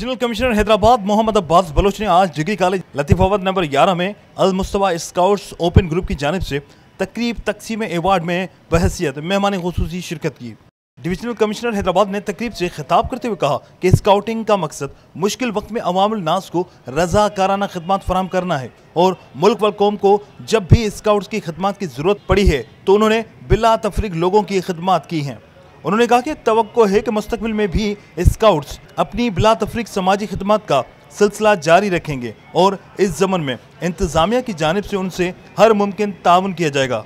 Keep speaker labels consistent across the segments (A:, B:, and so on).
A: Divisional commissioner Hyderabad Mohammad Abbas Baloch ने आज degree college Latifabad number 11 में Al Mustafa scouts open group की जानिब से तकरीब तकसीम अवार्ड में बहसियत मेहमान खुसूसी शिरकत की। डिविजनल कमिश्नर हैदराबाद ने तकरीब से खिताब करते हुए कहा कि स्काउटिंग का मकसद मुश्किल वक्त में अवामुल नास को रज़ाकाराना खिदमत फराहम करना है और मुल्क व कौम को जब भी स्काउट्स की खिदमत की जरूरत पड़ी है तो उन्होंने बिला तफरीक लोगों की खिदमत की हैं। उन्होंने कहा कि तवक्को है कि मुस्तकबिल में भी स्काउट्स अपनी बिला तफरीक समाजी खिदमत का सिलसिला जारी रखेंगे और इस ज़मन में इंतज़ामिया की जानिब से उनसे हर मुमकिन ताउन किया जाएगा।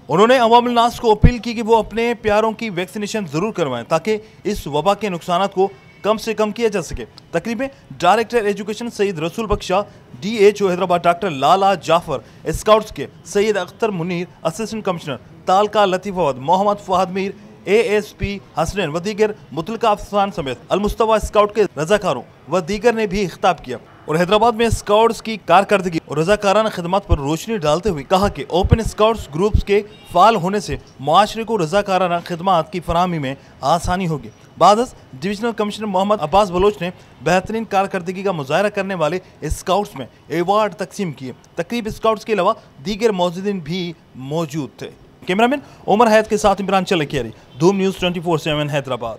A: उन्होंने अवामुल नास को अपील की कि वो अपने प्यारों की वैक्सीनेशन ज़रूर करवाएं ताकि इस वबा के नुकसानात को कम से कम किया जा सके। तकरीब में डायरेक्टर एजुकेशन सैयद रसूल बख्शा, DHO हैदराबाद डॉक्टर लाला जाफर, स्काउट्स के Syed Akhtar Munir, assistant commissioner तालका Latifabad Mohammad Fahad Mir, ASP Hasnain व दीगर मुतलका अफसरान समेत अल मुस्तफा स्काउट के रजाकारों व दीगर ने भी खिताब किया और हैदराबाद में स्काउट्स की कारकर्दगी और रजाकाराना खिदमत पर रोशनी डालते हुए कहा कि ओपन स्काउट्स ग्रुप्स के फाल होने से मुआशरे को रजाकाराना खिदमत की फराहमी में आसानी होगी। बादस डिविजनल कमिश्नर मोहम्मद अब्बास बलोच ने बेहतरीन कारकर्दगी का मुजाहरा करने वाले स्काउट्स में अवार्ड तकसीम किए। तकरीब स्काउट्स के अलावा दीगर मौजूदीन भी मौजूद थे। कैमरामैन उमर हैत के साथ इमरान चलकियारी, धूम न्यूज़ 24/7 हैदराबाद।